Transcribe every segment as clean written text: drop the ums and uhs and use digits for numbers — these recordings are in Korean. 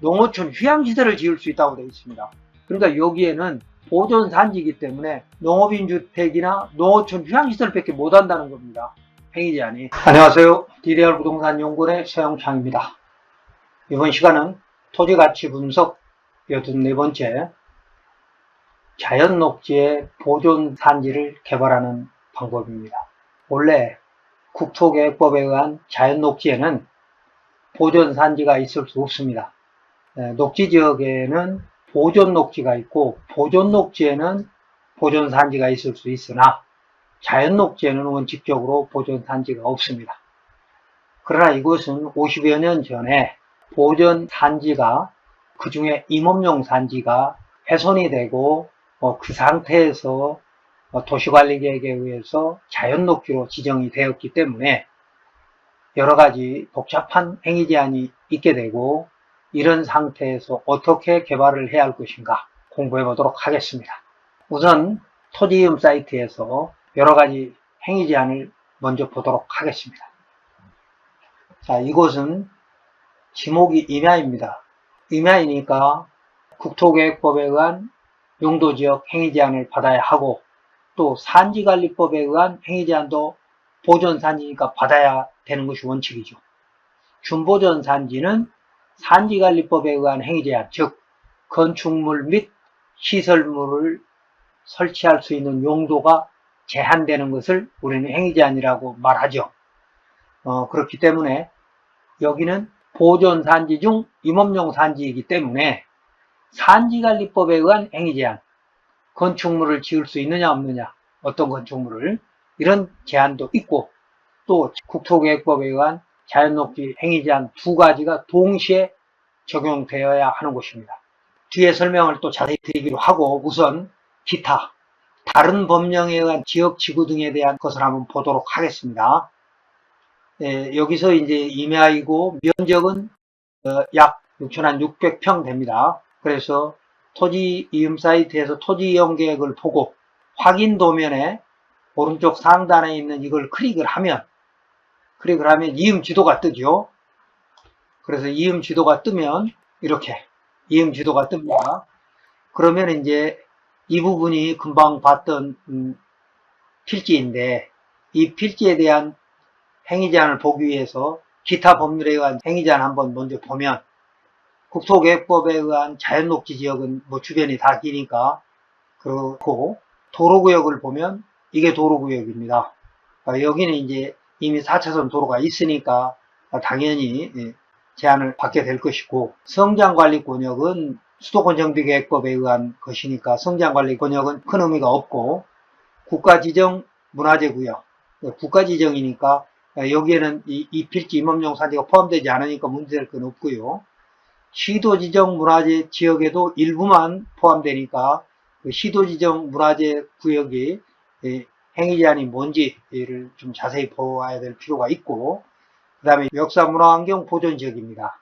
농어촌 휴양시설을 지을 수 있다고 되어 있습니다. 그러니까 여기에는 보존산지이기 때문에 농업인주택이나 농어촌 휴양시설밖에 못한다는 겁니다. 행위제한이. 안녕하세요. DDR 부동산 연구원의 서영창입니다. 이번 시간은 토지가치 분석 84번째 자연녹지의 보존산지를 개발하는 방법입니다. 원래 국토계획법에 의한 자연녹지에는 보존산지가 있을 수 없습니다. 녹지지역에는 보존녹지가 있고 보존녹지에는 보존산지가 있을 수 있으나 자연녹지에는 원칙적으로 보존산지가 없습니다. 그러나 이곳은 50여 년 전에 보존산지가 그 중에 임업용 산지가 훼손이 되고 그 상태에서 도시관리계획에 의해서 자연녹지로 지정이 되었기 때문에 여러가지 복잡한 행위제한이 있게 되고 이런 상태에서 어떻게 개발을 해야 할 것인가 공부해 보도록 하겠습니다. 우선 토지이음 사이트에서 여러가지 행위제한을 먼저 보도록 하겠습니다. 자, 이곳은 지목이 임야입니다. 임야이니까 국토계획법에 의한 용도지역 행위제한을 받아야 하고 또 산지관리법에 의한 행위제한도 보존산지니까 받아야 되는 것이 원칙이죠. 준보존산지는 산지관리법에 의한 행위제한, 즉 건축물 및 시설물을 설치할 수 있는 용도가 제한되는 것을 우리는 행위제한이라고 말하죠. 그렇기 때문에 여기는 보존산지 중 임업용 산지이기 때문에 산지관리법에 의한 행위제한, 건축물을 지을 수 있느냐 없느냐, 어떤 건축물을, 이런 제한도 있고 또 국토계획법에 의한 자연녹지 행위제한 두 가지가 동시에 적용되어야 하는 것입니다. 뒤에 설명을 또 자세히 드리기로 하고 우선 기타, 다른 법령에 의한 지역지구 등에 대한 것을 한번 보도록 하겠습니다. 여기서 이제 임야이고 면적은 약 6,600평 됩니다. 그래서 토지이음 사이트에서 토지이용계획을 보고 확인 도면에 오른쪽 상단에 있는 이걸 클릭을 하면 이음 지도가 뜨죠. 그래서 이음 지도가 뜨면 이렇게 이음 지도가 뜹니다. 그러면 이제 이 부분이 금방 봤던 필지인데 이 필지에 대한 행위제한을 보기 위해서 기타 법률에 의한 행위제한 한번 먼저 보면 국토계획법에 의한 자연녹지 지역은 뭐 주변이 다 기니까 그렇고 도로구역을 보면 이게 도로구역입니다. 여기는 이제 이미 4차선 도로가 있으니까 당연히 제한을 받게 될 것이고 성장관리권역은 수도권정비계획법에 의한 것이니까 성장관리권역은 큰 의미가 없고 국가지정 문화재구역, 국가지정이니까 여기에는 이 필지 임업용 산지가 포함되지 않으니까 문제될 건 없고요. 시도지정 문화재 지역에도 일부만 포함되니까 그 시도지정 문화재 구역이 행위제한이 뭔지를 좀 자세히 보아야 될 필요가 있고 그 다음에 역사문화환경 보존지역입니다.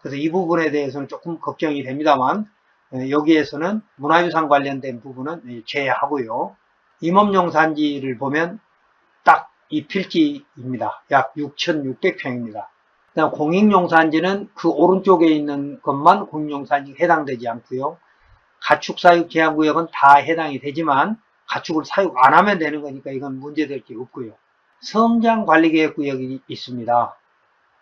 그래서 이 부분에 대해서는 조금 걱정이 됩니다만 여기에서는 문화유산 관련된 부분은 제외하고요. 임업용 산지를 보면 딱 이 필지입니다. 약 6,600평입니다. 그다음 공익용 산지는 그 오른쪽에 있는 것만 공익용 산지에 해당되지 않고요. 가축사육 제한구역은 다 해당이 되지만 가축을 사육 안 하면 되는 거니까 이건 문제될 게 없고요. 성장관리계획구역이 있습니다.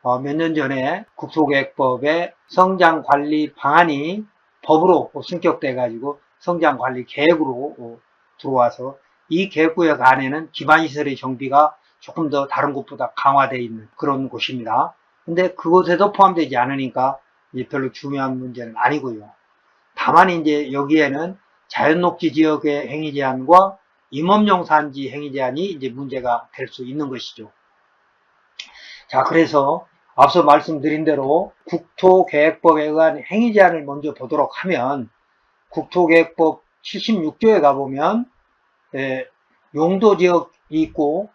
몇 년 전에 국토계획법에 성장관리 방안이 법으로 승격돼 가지고 성장관리계획으로 들어와서 이 계획구역 안에는 기반시설의 정비가 조금 더 다른 곳보다 강화되어 있는 그런 곳입니다. 근데 그곳에도 포함되지 않으니까 이제 별로 중요한 문제는 아니고요. 다만 이제 여기에는 자연녹지 지역의 행위제한과 임업용 산지 행위제한이 이제 문제가 될 수 있는 것이죠. 자, 그래서 앞서 말씀드린 대로 국토계획법에 의한 행위제한을 먼저 보도록 하면 국토계획법 76조에 가보면 용도지역이 있고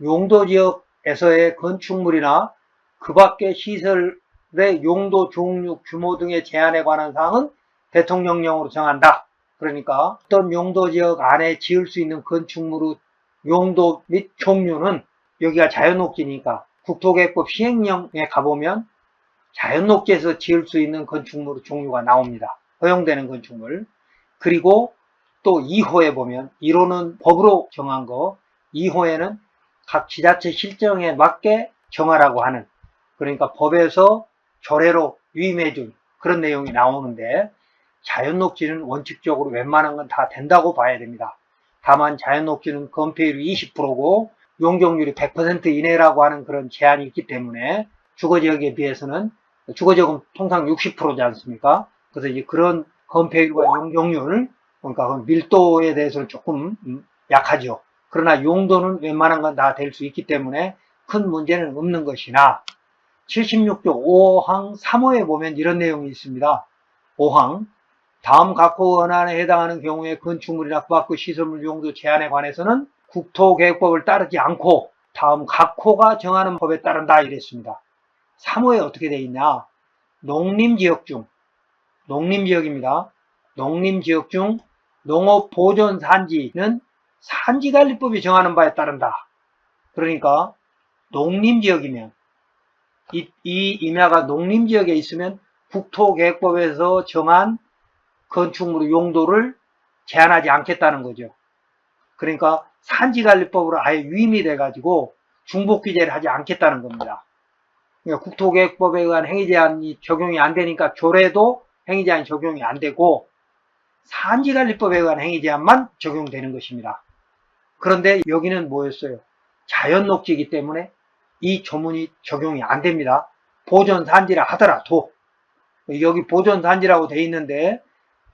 용도지역에서의 건축물이나 그 밖의 시설의 용도, 종류, 규모 등의 제한에 관한 사항은 대통령령으로 정한다. 그러니까 어떤 용도지역 안에 지을 수 있는 건축물의 용도 및 종류는 여기가 자연녹지니까 국토계획법 시행령에 가보면 자연녹지에서 지을 수 있는 건축물 종류가 나옵니다. 허용되는 건축물. 그리고 또 2호에 보면 1호는 법으로 정한 거, 2호에는 각 지자체 실정에 맞게 정하라고 하는, 그러니까 법에서 조례로 위임해준 그런 내용이 나오는데, 자연녹지는 원칙적으로 웬만한 건 다 된다고 봐야 됩니다. 다만 자연녹지는 건폐율이 20%고 용적률이 100% 이내라고 하는 그런 제한이 있기 때문에 주거지역에 비해서는, 주거지역은 통상 60%지 않습니까? 그래서 이제 그런 건폐율과 용적률, 그러니까 밀도에 대해서는 조금 약하죠. 그러나 용도는 웬만한 건 다 될 수 있기 때문에 큰 문제는 없는 것이나, 76조 5항 3호에 보면 이런 내용이 있습니다. 5항, 다음 각호 원안에 해당하는 경우에 건축물이나 그 밖의 시설물 용도 제한에 관해서는 국토계획법을 따르지 않고 다음 각호가 정하는 법에 따른다 이랬습니다. 3호에 어떻게 되어 있냐? 농림지역 중, 농림지역입니다. 농림지역 중 농업보존산지는 산지관리법이 정하는 바에 따른다. 그러니까 농림지역이면, 이 임야가 농림지역에 있으면 국토계획법에서 정한 건축물 용도를 제한하지 않겠다는 거죠. 그러니까 산지관리법으로 아예 위임이 돼가지고 중복규제를 하지 않겠다는 겁니다. 그러니까 국토계획법에 의한 행위제한이 적용이 안 되니까 조례도 행위제한이 적용이 안 되고 산지관리법에 의한 행위제한만 적용되는 것입니다. 그런데 여기는 뭐였어요? 자연녹지이기 때문에 이 조문이 적용이 안 됩니다. 보존산지라 하더라도, 여기 보존산지라고 돼 있는데,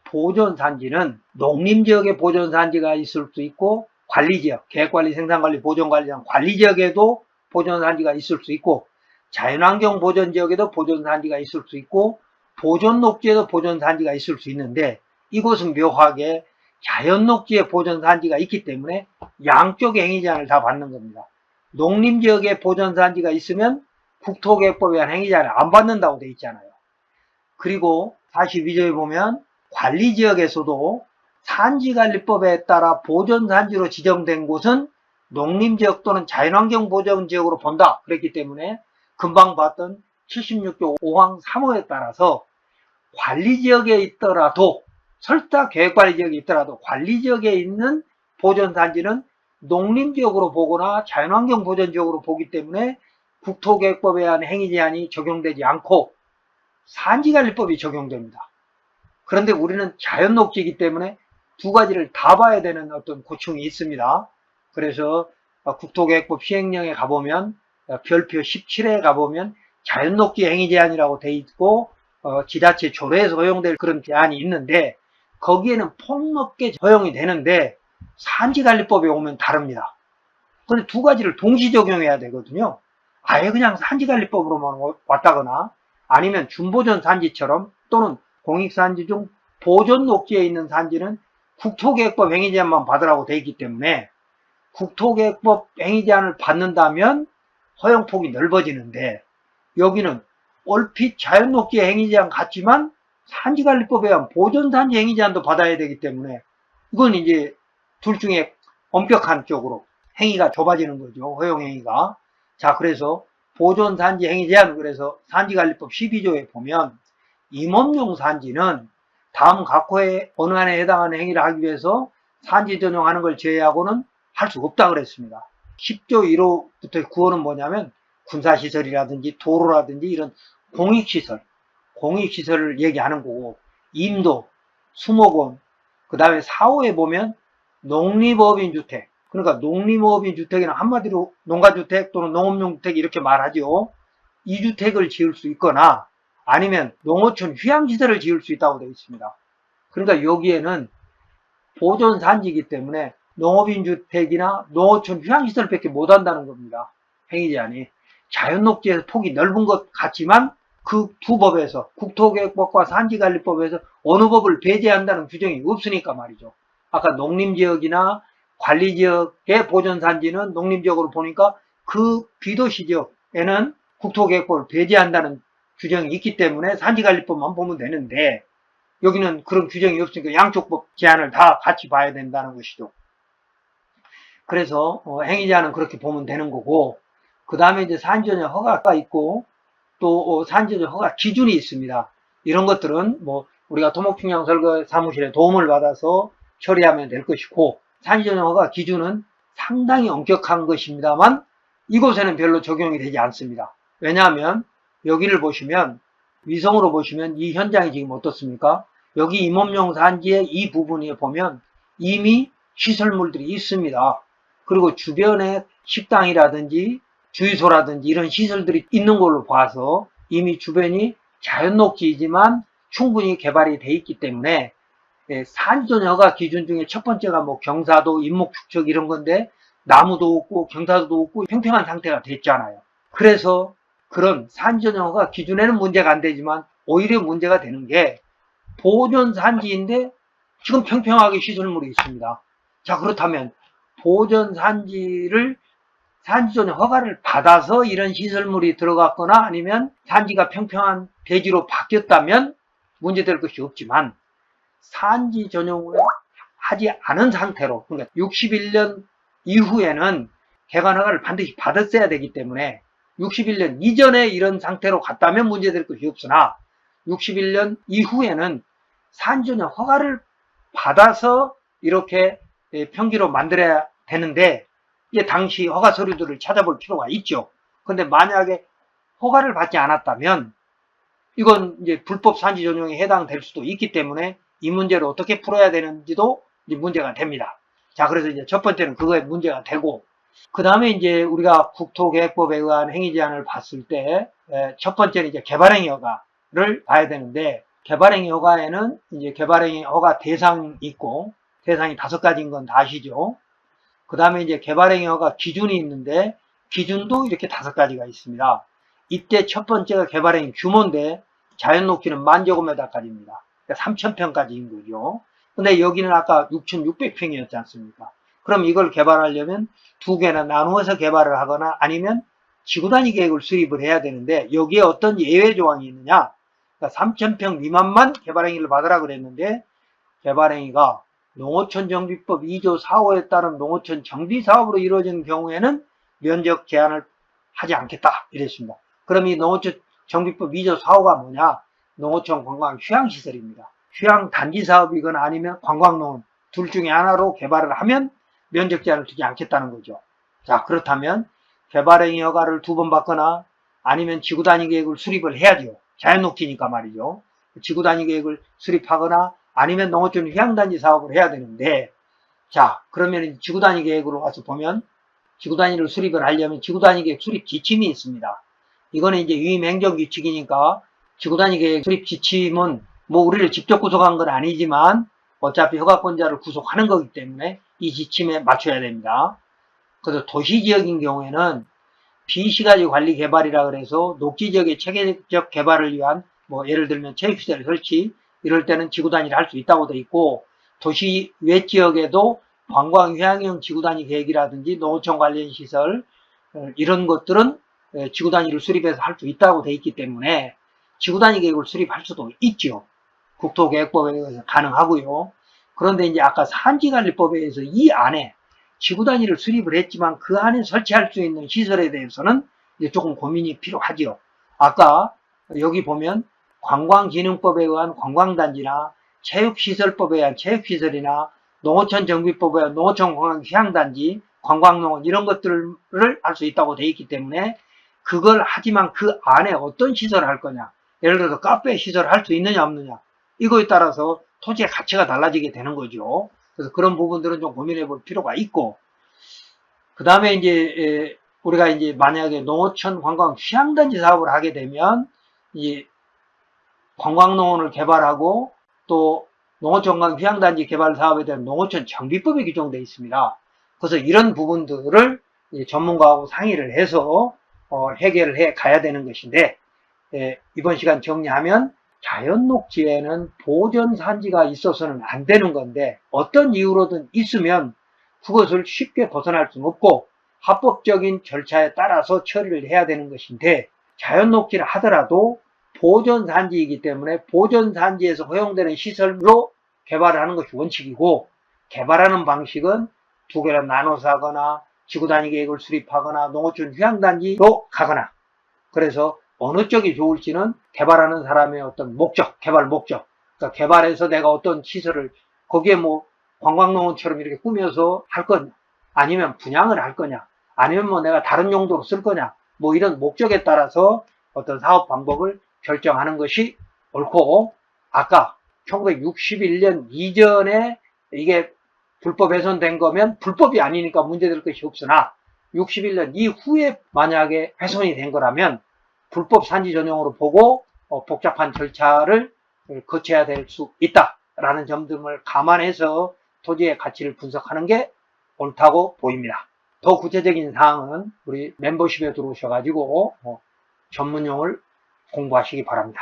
보존산지는 농림지역에 보존산지가 있을 수 있고, 관리지역, 계획관리, 생산관리, 보존관리 등 관리지역에도 보존산지가 있을 수 있고, 자연환경 보존지역에도 보존산지가 있을 수 있고, 보존녹지에도 보존산지가 있을 수 있는데, 이곳은 묘하게 자연녹지에 보존산지가 있기 때문에 양쪽의 행위제한을 다 받는 겁니다. 농림지역에 보존산지가 있으면 국토계획법에 의한 행위제한을 안 받는다고 돼 있잖아요. 그리고 42조에 보면 관리지역에서도 산지관리법에 따라 보존산지로 지정된 곳은 농림지역 또는 자연환경보존지역으로 본다. 그랬기 때문에 금방 봤던 76조 5항 3호에 따라서 관리지역에 있더라도, 설사 계획관리지역에 있더라도 관리지역에 있는 보존산지는 농림지역으로 보거나 자연환경보존지역으로 보기 때문에 국토계획법에 의한 행위제한이 적용되지 않고 산지관리법이 적용됩니다. 그런데 우리는 자연녹지이기 때문에 두 가지를 다 봐야 되는 어떤 고충이 있습니다. 그래서 국토계획법 시행령에 가보면, 별표 17에 가보면 자연녹지 행위제한이라고 돼 있고, 지자체 조례에서 허용될 그런 제한이 있는데, 거기에는 폭넓게 허용이 되는데 산지관리법에 오면 다릅니다. 그런데 두 가지를 동시 적용해야 되거든요. 아예 그냥 산지관리법으로만 왔다거나, 아니면 준보존 산지처럼, 또는 공익산지 중 보존 녹지에 있는 산지는 국토계획법 행위제한만 받으라고 돼 있기 때문에, 국토계획법 행위제한을 받는다면 허용폭이 넓어지는데, 여기는 얼핏 자연녹지 행위제한 같지만 산지관리법에 의한 보존산지 행위제한도 받아야 되기 때문에, 이건 이제 둘 중에 엄격한 쪽으로 행위가 좁아지는 거죠. 허용행위가. 자, 그래서 보존산지 행위제한, 그래서 산지관리법 12조에 보면 임업용 산지는 다음 각호의 어느 안에 해당하는 행위를 하기 위해서 산지 전용하는 걸 제외하고는 할 수 없다 그랬습니다. 10조 1호부터 9호는 뭐냐면 군사시설이라든지 도로라든지 이런 공익시설을 얘기하는 거고, 임도, 수목원, 그 다음에 4호에 보면 농립어업인주택, 그러니까 농림어업인주택이나 한마디로 농가주택 또는 농업용주택 이렇게 말하죠. 이 주택을 지을 수 있거나 아니면 농어촌 휴양시설을 지을 수 있다고 되어 있습니다. 그러니까 여기에는 보존산지이기 때문에 농업인주택이나 농어촌 휴양시설밖에 못한다는 겁니다. 행위제한이. 자연녹지에서 폭이 넓은 것 같지만 그 두 법에서, 국토계획법과 산지관리법에서 어느 법을 배제한다는 규정이 없으니까 말이죠. 아까 농림지역이나 관리지역의 보존산지는 농림지역으로 보니까 그 비도시지역에는 국토계획법을 배제한다는 규정이 있기 때문에 산지관리법만 보면 되는데, 여기는 그런 규정이 없으니까 양쪽 법 제한을 다 같이 봐야 된다는 것이죠. 그래서 행위제한은 그렇게 보면 되는 거고, 그 다음에 이제 산지전용 허가가 있고, 또 산지조정 허가 기준이 있습니다. 이런 것들은 뭐 우리가 토목측량설계 사무실의 도움을 받아서 처리하면 될 것이고, 산지조정 허가 기준은 상당히 엄격한 것입니다만 이곳에는 별로 적용이 되지 않습니다. 왜냐하면 여기를 보시면, 위성으로 보시면 이 현장이 지금 어떻습니까? 여기 임업용 산지의 이 부분에 보면 이미 시설물들이 있습니다. 그리고 주변에 식당이라든지 주유소라든지 이런 시설들이 있는 걸로 봐서 이미 주변이 자연녹지이지만 충분히 개발이 돼 있기 때문에, 산지조정 허가 기준 중에 첫 번째가 뭐 경사도, 인목축척 이런 건데 나무도 없고 경사도도 없고 평평한 상태가 됐잖아요. 그래서 그런 산지조정 허가 기준에는 문제가 안 되지만 오히려 문제가 되는 게, 보존 산지인데 지금 평평하게 시설물이 있습니다. 자, 그렇다면 보존 산지를 산지조정 허가를 받아서 이런 시설물이 들어갔거나 아니면 산지가 평평한 대지로 바뀌었다면 문제될 것이 없지만, 산지 전용을 하지 않은 상태로, 그러니까 61년 이후에는 개관 허가를 반드시 받았어야 되기 때문에 61년 이전에 이런 상태로 갔다면 문제될 것이 없으나 61년 이후에는 산지조정 허가를 받아서 이렇게 평지로 만들어야 되는데, 이제 당시 허가 서류들을 찾아볼 필요가 있죠. 그런데 만약에 허가를 받지 않았다면 이건 이제 불법 산지 전용에 해당될 수도 있기 때문에 이 문제를 어떻게 풀어야 되는지도 이제 문제가 됩니다. 자, 그래서 이제 첫 번째는 그거에 문제가 되고, 그 다음에 이제 우리가 국토계획법에 의한 행위 제한을 봤을 때 첫 번째는 이제 개발행위 허가를 봐야 되는데, 개발행위 허가에는 이제 개발행위 허가 대상이 있고, 대상이 5가지인 건 다 아시죠? 그 다음에 이제 개발행위 허가 기준이 있는데, 기준도 이렇게 5가지가 있습니다. 이때 첫 번째가 개발행위 규모인데, 자연녹지는 10,000제곱미터까지입니다. 그러니까 3,000평까지인 거죠. 근데 여기는 아까 6,600평이었지 않습니까? 그럼 이걸 개발하려면 2개나 나누어서 개발을 하거나 아니면 지구단위 계획을 수립을 해야 되는데, 여기에 어떤 예외 조항이 있느냐? 그러니까 3,000평 미만만 개발행위를 받으라 그랬는데, 개발행위가 농어촌 정비법 2조 4호에 따른 농어촌 정비 사업으로 이루어지는 경우에는 면적 제한을 하지 않겠다 이랬습니다. 그럼 이 농어촌 정비법 2조 4호가 뭐냐? 농어촌 관광 휴양시설입니다. 휴양 단지 사업이거나 아니면 관광농원 둘 중에 하나로 개발을 하면 면적 제한을 두지 않겠다는 거죠. 자, 그렇다면 개발행위 허가를 2번 받거나 아니면 지구단위 계획을 수립을 해야죠. 자연녹지니까 말이죠. 지구단위 계획을 수립하거나 아니면 농어촌 휴양단지 사업을 해야 되는데, 자, 그러면 지구단위 계획으로 와서 보면, 지구단위를 수립을 하려면 지구단위 계획 수립 지침이 있습니다. 이거는 이제 위임행정규칙이니까 지구단위 계획 수립 지침은 뭐 우리를 직접 구속한 건 아니지만 어차피 허가권자를 구속하는 거기 때문에 이 지침에 맞춰야 됩니다. 그래서 도시지역인 경우에는 비시가지 관리 개발이라 그래서 녹지지역의 체계적 개발을 위한 뭐 예를 들면 체육시설 설치 이럴 때는 지구단위를 할 수 있다고 돼 있고, 도시 외 지역에도 관광 휴양형 지구단위 계획이라든지 농어촌 관련 시설 이런 것들은 지구단위를 수립해서 할 수 있다고 돼 있기 때문에 지구단위 계획을 수립할 수도 있죠. 국토계획법에 의해서 가능하고요. 그런데 이제 아까 산지관리법에 의해서 이 안에 지구단위를 수립을 했지만 그 안에 설치할 수 있는 시설에 대해서는 이제 조금 고민이 필요하죠. 아까 여기 보면 관광진흥법에 의한 관광단지나 체육시설법에 의한 체육시설이나 농어촌 정비법에 의한 농어촌 관광 휴양단지, 관광농원 이런 것들을 할 수 있다고 돼 있기 때문에 그걸 하지만 그 안에 어떤 시설을 할 거냐, 예를 들어서 카페 시설을 할 수 있느냐 없느냐, 이거에 따라서 토지의 가치가 달라지게 되는 거죠. 그래서 그런 부분들은 좀 고민해 볼 필요가 있고, 그 다음에 이제 우리가 이제 만약에 농어촌 관광 휴양단지 사업을 하게 되면 이 관광농원을 개발하고 또 농어촌 관광 휴양단지 개발 사업에 대한 농어촌 정비법이 규정되어 있습니다. 그래서 이런 부분들을 전문가하고 상의를 해서 해결을 해 가야 되는 것인데, 이번 시간 정리하면 자연녹지에는 보존산지가 있어서는 안 되는 건데 어떤 이유로든 있으면 그것을 쉽게 벗어날 수는 없고 합법적인 절차에 따라서 처리를 해야 되는 것인데, 자연녹지를 하더라도 보존산지이기 때문에 보존산지에서 허용되는 시설로 개발을 하는 것이 원칙이고, 개발하는 방식은 2개로 나눠서 하거나 지구단위 계획을 수립하거나 농어촌 휴양단지로 가거나, 그래서 어느 쪽이 좋을지는 개발하는 사람의 어떤 목적, 개발 목적. 그러니까 개발해서 내가 어떤 시설을 거기에 뭐 관광농원처럼 이렇게 꾸며서 할 거냐, 아니면 분양을 할 거냐, 아니면 뭐 내가 다른 용도로 쓸 거냐, 뭐 이런 목적에 따라서 어떤 사업 방법을 결정하는 것이 옳고, 아까 1961년 이전에 이게 불법 훼손된 거면 불법이 아니니까 문제될 것이 없으나 61년 이후에 만약에 훼손이 된 거라면 불법 산지 전용으로 보고 복잡한 절차를 거쳐야 될 수 있다라는 점 등을 감안해서 토지의 가치를 분석하는 게 옳다고 보입니다. 더 구체적인 사항은 우리 멤버십에 들어오셔가지고 전문용어를 공부하시기 바랍니다.